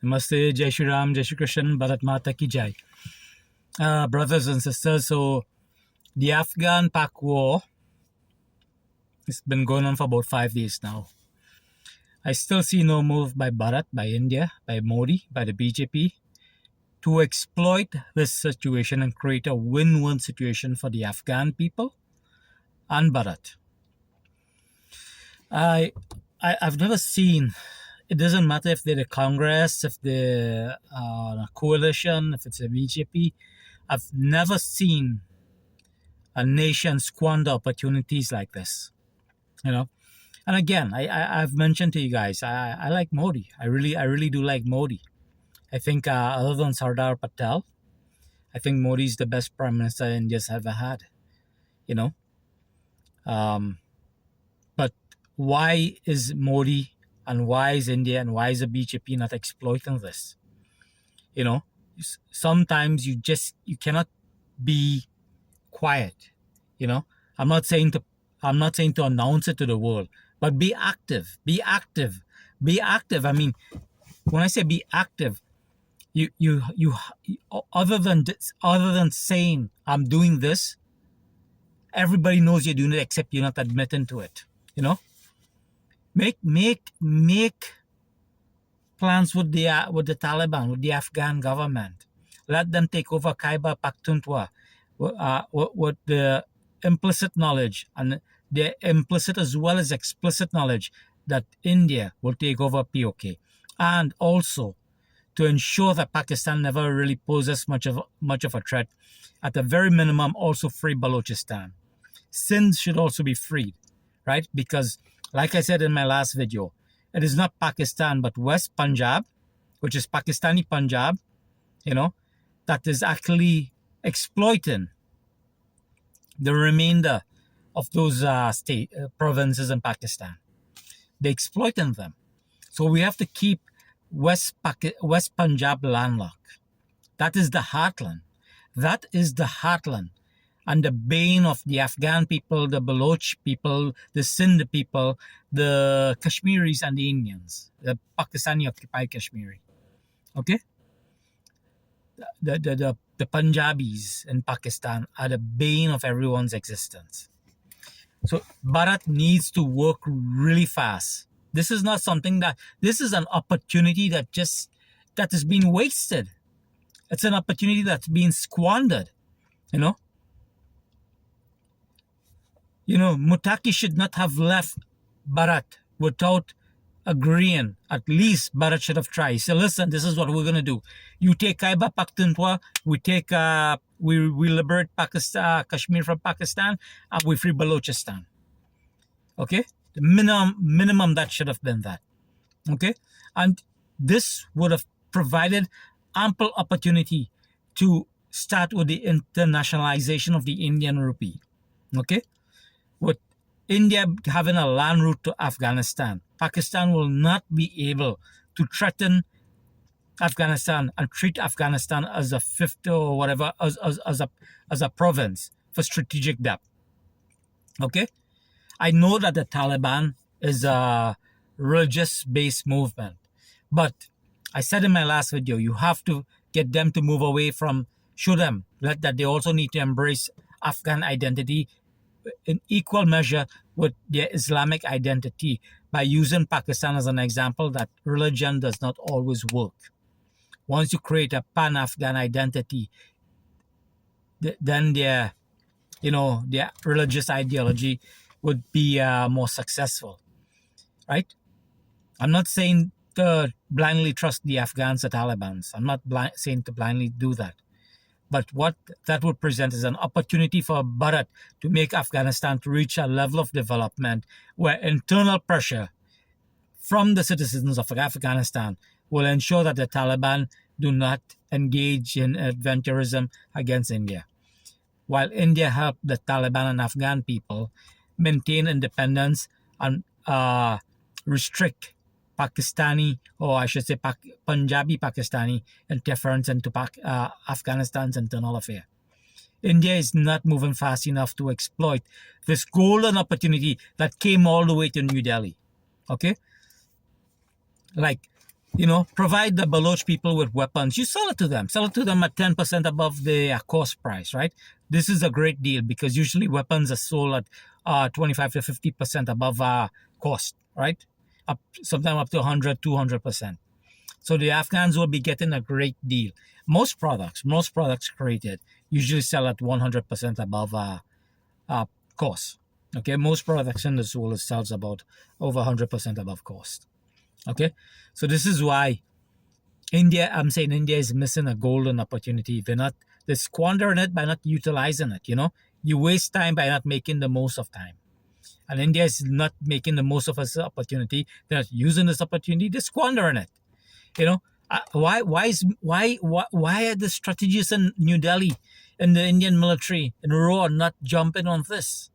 Namaste, Jai Shri Ram, Jai Shri Krishna, Bharat Mata Ki Jai. Brothers and sisters, so the Afghan-Pak war has been going on for about 5 days now. I still see no move by Bharat, by India, by Modi, by the BJP to exploit this situation and create a win-win situation for the Afghan people and Bharat. I've never seen, it doesn't matter if they're the Congress, if they're a coalition, if it's a BJP, I've never seen a nation squander opportunities like this, you know. And again, I've mentioned to you guys, I like Modi. I really do like Modi. I think other than Sardar Patel, I think Modi is the best prime minister India's ever had, you know. But why is Modi and why is India and why is the BJP not exploiting this? You know, sometimes you cannot be quiet. You know, I'm not saying to announce it to the world, but be active. I mean, when I say be active, you other than saying I'm doing this, everybody knows you're doing it except you're not admitting to it. You know, make plans with the Taliban, with the Afghan government. Let them take over Khyber Pakhtunkhwa with the implicit knowledge and the implicit as well as explicit knowledge that India will take over POK, and also to ensure that Pakistan never really poses much of a threat. At the very minimum, also free Balochistan. Sindh should also be freed, right? Because, like I said in my last video, it is not Pakistan but West Punjab, which is Pakistani Punjab, you know, that is actually exploiting the remainder of those provinces in Pakistan. They're exploiting them. So we have to keep West Punjab landlocked. That is the heartland. That is the heartland and the bane of the Afghan people, the Baloch people, the Sindh people, the Kashmiris and the Indians, the Pakistani occupied Kashmiri. Okay? The Punjabis in Pakistan are the bane of everyone's existence. So Bharat needs to work really fast. This is not something this is an opportunity that is being wasted. It's an opportunity that's being squandered, you know. You know, Muttaqi should not have left Bharat without agreeing. At least Bharat should have tried. So listen, this is what we're going to do. You take Khyber Pakhtunkhwa, we liberate Pakistan, Kashmir from Pakistan, and we free Balochistan. Okay? The minimum that should have been that. Okay? And this would have provided ample opportunity to start with the internationalization of the Indian rupee. Okay? With India having a land route to Afghanistan, Pakistan will not be able to threaten Afghanistan and treat Afghanistan as a fifth or whatever, as a province for strategic depth. Okay? I know that the Taliban is a religious-based movement, but I said in my last video, you have to get them to move away from, show them that they also need to embrace Afghan identity in equal measure with their Islamic identity by using Pakistan as an example that religion does not always work. Once you create a pan-Afghan identity, then their religious ideology would be more successful, right? I'm not saying to blindly trust the Afghans, the Taliban. I'm not saying to blindly do that. But what that would present is an opportunity for Bharat to make Afghanistan to reach a level of development where internal pressure from the citizens of Afghanistan will ensure that the Taliban do not engage in adventurism against India. While India helped the Taliban and Afghan people maintain independence and restrict Pakistani, or I should say Punjabi Pakistani interference into Afghanistan's internal affair. India is not moving fast enough to exploit this golden opportunity that came all the way to New Delhi. Okay? Like, provide the Baloch people with weapons. You sell it to them. Sell it to them at 10% above the cost price, right? This is a great deal because usually weapons are sold at 25 to 50% above cost, right? Sometimes up to 100, 200%. So the Afghans will be getting a great deal. Most products created usually sell at 100% above uh, cost. Okay, most products in this world sells about over 100% above cost. Okay, so this is why I'm saying India is missing a golden opportunity. They're squandering it by not utilizing it. You waste time by not making the most of time. And India is not making the most of this opportunity. They're not using this opportunity. They're squandering it. You know, why are the strategists in New Delhi and the Indian military in Roa not jumping on this?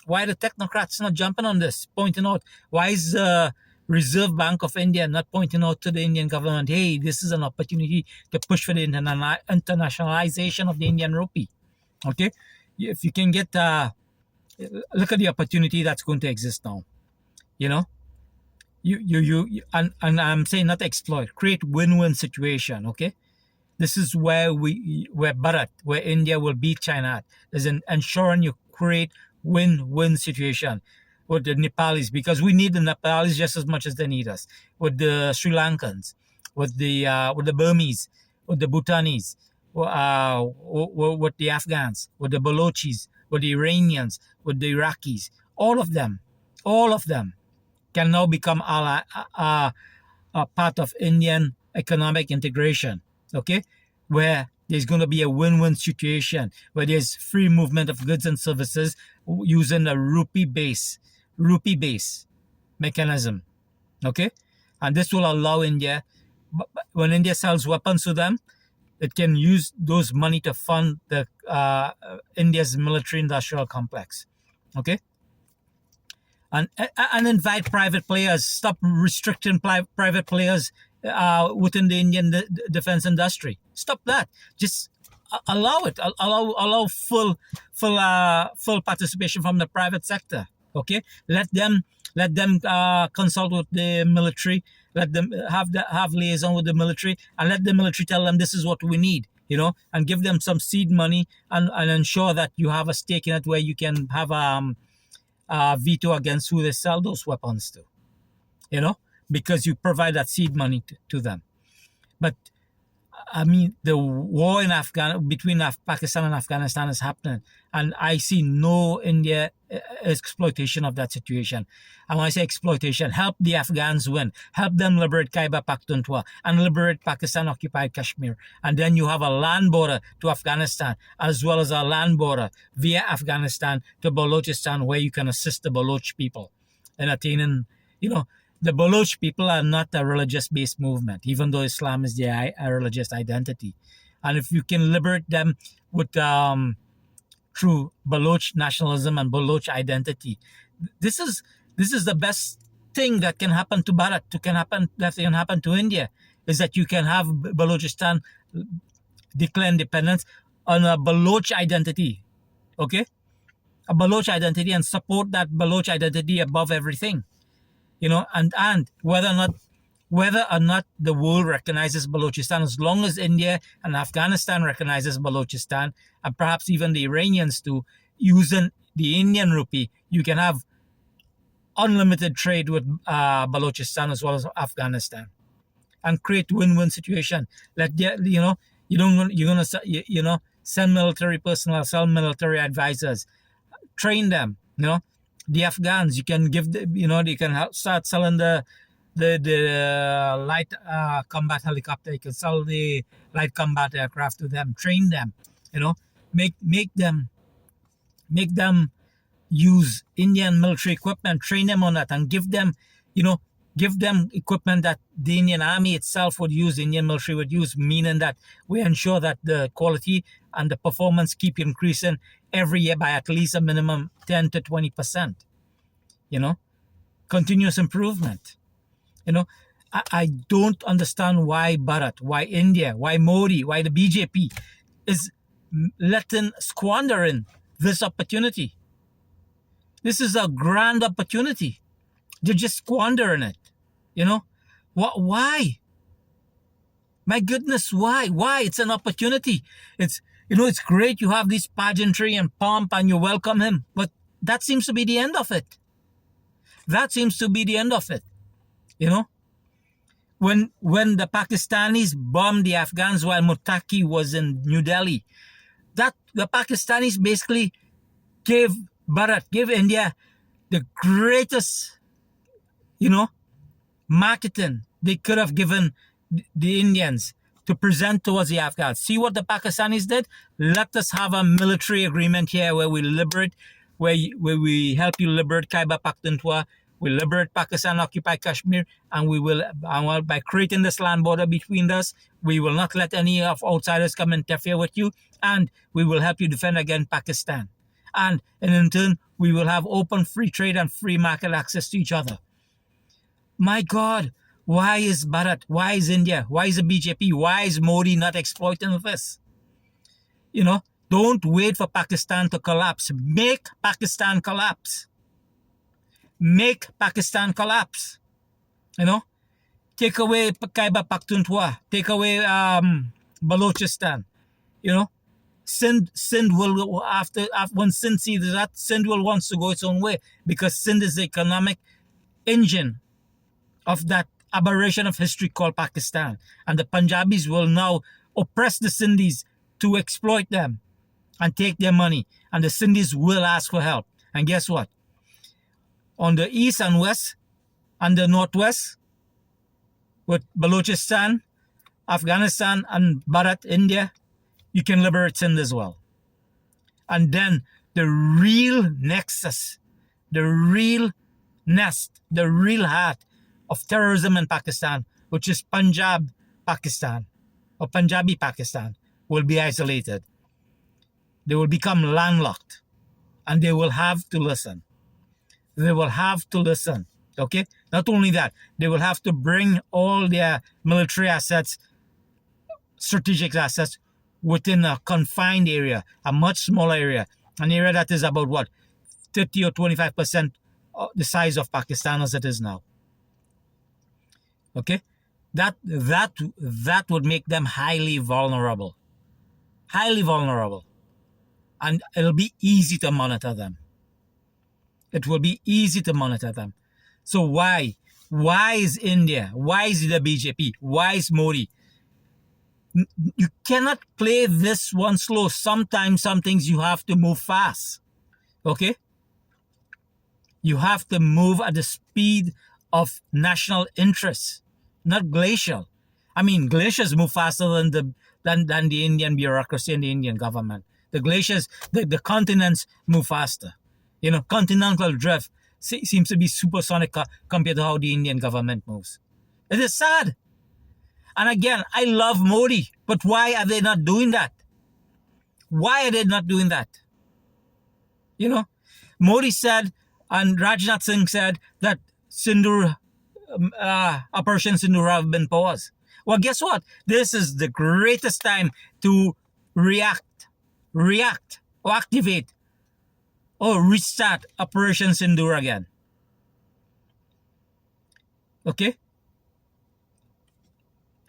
Why are the technocrats not jumping on this, pointing out? Why is the Reserve Bank of India not pointing out to the Indian government, hey, this is an opportunity to push for the internationalization of the Indian rupee? Okay, if you can get, look at the opportunity that's going to exist now. You know, and I'm saying not exploit, create win-win situation. Okay, this is where where India will beat China at, is in ensuring you create win-win situation with the Nepalis, because we need the Nepalis just as much as they need us, with the Sri Lankans, with the Burmese, with the Bhutanese, with the Afghans, with the Balochis, with the Iranians, with the Iraqis. All of them can now become part of Indian economic integration. Okay, where there's going to be a win-win situation where there's free movement of goods and services using a rupee base mechanism. Okay, and this will allow India, when India sells weapons to them, it can use those money to fund the India's military industrial complex. Okay, and invite private players. Stop restricting private players within the Indian defense industry. Stop that. Just allow it. Allow full participation from the private sector. Okay, let them consult with the military. Let them have liaison with the military, and let the military tell them this is what we need. And give them some seed money, and ensure that you have a stake in it where you can have veto against who they sell those weapons to, because you provide that seed money to them. But I mean, the war between Pakistan and Afghanistan is happening, and I see no India exploitation of that situation. And when I say exploitation, help the Afghans win, help them liberate Khyber Pakhtunkhwa and liberate Pakistan-occupied Kashmir, and then you have a land border to Afghanistan as well as a land border via Afghanistan to Balochistan, where you can assist the Baloch people in attaining, the Baloch people are not a religious-based movement, even though Islam is their religious identity. And if you can liberate them with through Baloch nationalism and Baloch identity, this is the best thing that can happen to Bharat, that can happen to India, is that you can have Balochistan declare independence on a Baloch identity, okay? A Baloch identity, and support that Baloch identity above everything. And whether or not the world recognizes Balochistan, as long as India and Afghanistan recognizes Balochistan, and perhaps even the Iranians too, using the Indian rupee, you can have unlimited trade with Balochistan as well as Afghanistan, and create win-win situation. You're gonna send military personnel, sell military advisors, train them. The Afghans, you can give they can start selling the light combat helicopter. You can sell the light combat aircraft to them, train them, make them use Indian military equipment, train them on that, and give them equipment that the Indian army itself would use, the Indian military would use, meaning that we ensure that the quality and the performance keep increasing every year by at least a minimum 10 to 20%. Continuous improvement. I don't understand why Bharat, why India, why Modi, why the BJP is squandering this opportunity. This is a grand opportunity. They're just squandering it. Why? My goodness, why? Why? It's an opportunity. It's, it's great you have this pageantry and pomp and you welcome him, but that seems to be the end of it. That seems to be the end of it. You know, when the Pakistanis bombed the Afghans while Muttaqi was in New Delhi, that the Pakistanis basically gave India the greatest, marketing they could have given the Indians to present towards the Afghans. See what the Pakistanis did? Let us have a military agreement here where we liberate, where we help you liberate Khyber Pakhtunkhwa, we liberate Pakistan occupied Kashmir, and we will, by creating this land border between us, we will not let any of outsiders come interfere with you, and we will help you defend against Pakistan. And in turn, we will have open free trade and free market access to each other. My God, why is Bharat? Why is India? Why is the BJP? Why is Modi not exploiting this? Don't wait for Pakistan to collapse. Make Pakistan collapse. Make Pakistan collapse. Take away Khyber Pakhtunkhwa. Take away Balochistan. Sindh will, after when Sindh sees that, Sindh will wants to go its own way, because Sindh is the economic engine of that aberration of history called Pakistan. And the Punjabis will now oppress the Sindhis to exploit them and take their money. And the Sindhis will ask for help. And guess what? On the east and west and the northwest, with Balochistan, Afghanistan, and Bharat, India, you can liberate Sindh as well. And then the real nexus, the real nest, the real heart of terrorism in Pakistan, which is Punjab, Pakistan, or Punjabi Pakistan, will be isolated. They will become landlocked, and they will have to listen. They will have to listen, okay? Not only that, they will have to bring all their military assets, strategic assets, within a confined area, a much smaller area, an area that is about, 30 or 25% the size of Pakistan as it is now. Okay? That would make them highly vulnerable. Highly vulnerable. And it'll be easy to monitor them. It will be easy to monitor them. So why? Why is India? Why is the BJP? Why is Modi? You cannot play this one slow. Sometimes some things you have to move fast. Okay? You have to move at the speed of national interest, not glacial. I mean, glaciers move faster than the Indian bureaucracy and the Indian government. The glaciers, the continents move faster. Continental drift seems to be supersonic compared to how the Indian government moves. It is sad. And again, I love Modi, but why are they not doing that? Why are they not doing that? Modi said, and Rajnath Singh said, that Operation Sindoor have been paused. Well, guess what? This is the greatest time to react, or activate, or restart Operation Sindoor again. Okay?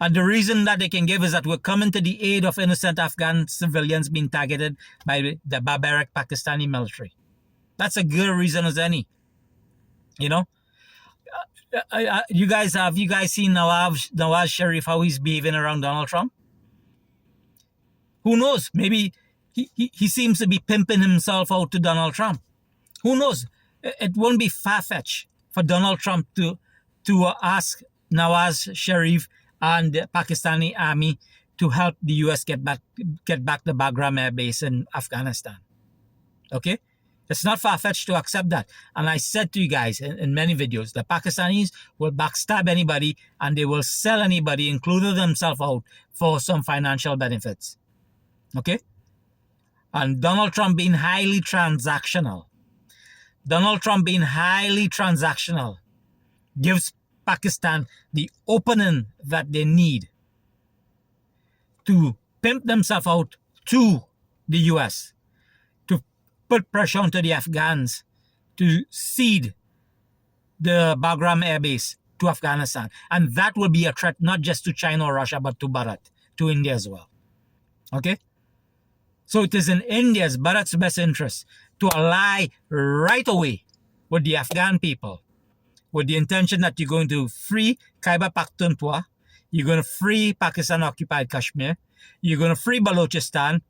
And the reason that they can give is that we're coming to the aid of innocent Afghan civilians being targeted by the barbaric Pakistani military. That's a good reason as any. You guys seen Nawaz Sharif, how he's behaving around Donald Trump? Who knows? Maybe he seems to be pimping himself out to Donald Trump. Who knows? It won't be far-fetched for Donald Trump to ask Nawaz Sharif and the Pakistani army to help the US get back the Bagram Air Base in Afghanistan. Okay? It's not far-fetched to accept that. And I said to you guys in many videos, the Pakistanis will backstab anybody and they will sell anybody, including themselves, out for some financial benefits. Okay? And Donald Trump being highly transactional gives Pakistan the opening that they need to pimp themselves out to the US, to put pressure onto the Afghans to cede the Bagram Air Base to Afghanistan. And that will be a threat not just to China or Russia, but to Bharat, to India as well. Okay? So it is in India's, Bharat's best interest to ally right away with the Afghan people with the intention that you're going to free Khyber Pakhtunkhwa, you're going to free Pakistan-occupied Kashmir, you're going to free Balochistan,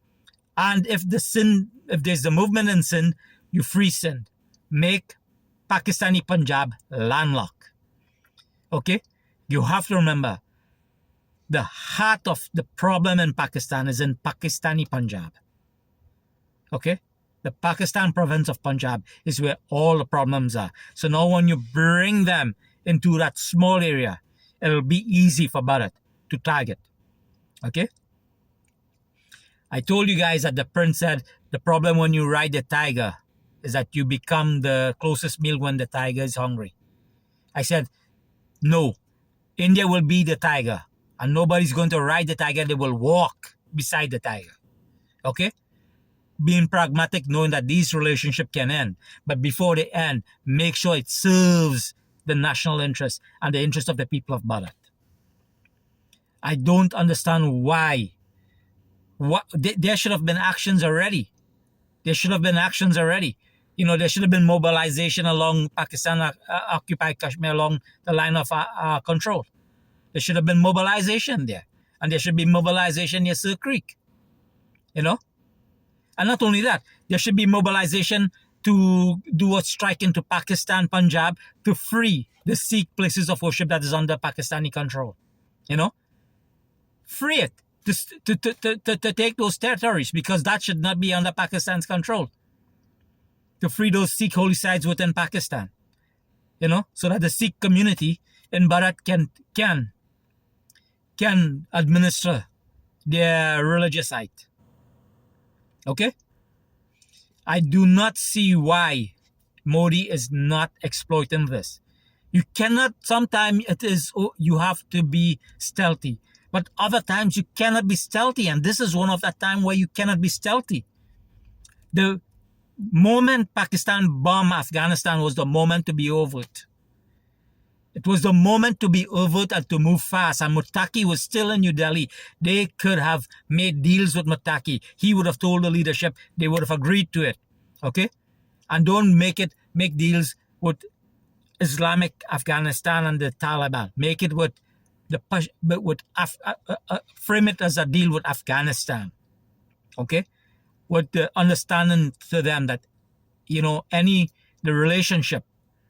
and if there's the movement in Sindh, you free Sindh. Make Pakistani Punjab landlocked. Okay? You have to remember, the heart of the problem in Pakistan is in Pakistani Punjab. Okay? The Pakistan province of Punjab is where all the problems are. So now when you bring them into that small area, it'll be easy for Bharat to target. Okay? I told you guys that the prince said the problem when you ride the tiger is that you become the closest meal when the tiger is hungry. I said, no, India will be the tiger and nobody's going to ride the tiger. They will walk beside the tiger. Okay? Being pragmatic, knowing that these relationships can end. But before they end, make sure it serves the national interest and the interest of the people of Bharat. I don't understand why. There should have been actions already. There should have been actions already. You know, there should have been mobilization along Pakistan occupied Kashmir along the line of control. There should have been mobilization there. And there should be mobilization near Sir Creek. You know? And not only that, there should be mobilization to do a strike into Pakistan, Punjab, to free the Sikh places of worship that is under Pakistani control. You know? Free it. To take those territories, because that should not be under Pakistan's control. To free those Sikh holy sites within Pakistan. You know? So that the Sikh community in Bharat can administer their religious site. Okay? I do not see why Modi is not exploiting this. You cannot, sometimes it is, you have to be stealthy. But other times you cannot be stealthy. And this is one of the time where you cannot be stealthy. The moment Pakistan bombed Afghanistan was the moment to be overt. It was the moment to be overt and to move fast. And Muttaqi was still in New Delhi. They could have made deals with Muttaqi. He would have told the leadership. They would have agreed to it. Okay? And don't make deals with Islamic Afghanistan and the Taliban. Make it with frame it as a deal with Afghanistan. Okay? With the understanding to them that, you know, the relationship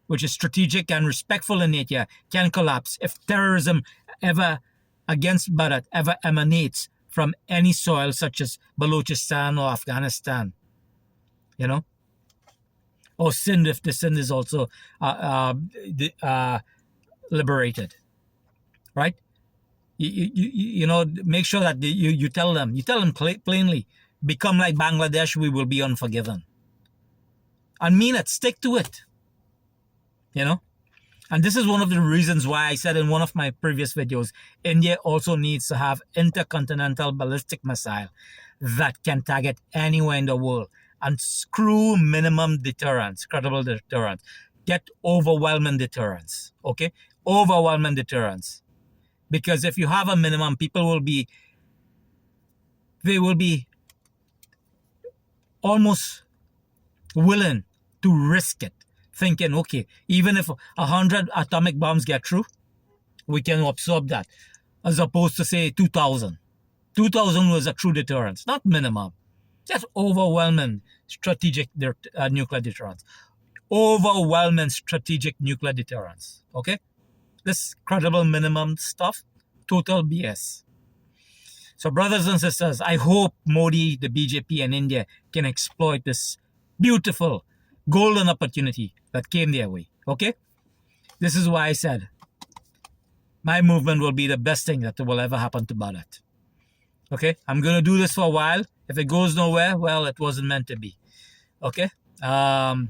which is strategic and respectful in nature, can collapse if terrorism ever against Bharat ever emanates from any soil such as Balochistan or Afghanistan. You know? Or Sindh, if the Sindh is also liberated. Right? You know, make sure that you tell them plainly, become like Bangladesh, we will be unforgiven. And mean it, stick to it. You know? And this is one of the reasons why I said in one of my previous videos, India also needs to have intercontinental ballistic missile that can target anywhere in the world and screw minimum deterrence, credible deterrence. Get overwhelming deterrence, okay? Overwhelming deterrence. Because if you have a minimum, they will be almost willing to risk it. Thinking, okay, even if 100 atomic bombs get through, we can absorb that. As opposed to, say, 2,000. 2,000 was a true deterrence, not minimum. Just overwhelming strategic nuclear deterrence. Overwhelming strategic nuclear deterrence. Okay? This credible minimum stuff, total BS. So, brothers and sisters, I hope Modi, the BJP, and India can exploit this beautiful golden opportunity that came their way. Okay? This is why I said my movement will be the best thing that will ever happen to Bharat. Okay? I'm going to do this for a while. If it goes nowhere, well, it wasn't meant to be. Okay? One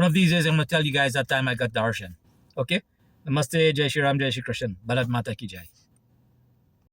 of these days, I'm going to tell you guys that time I got darshan. Okay? Namaste, Jai Shri Ram, Jai Shri Krishna. Bharat Mata Ki Jai.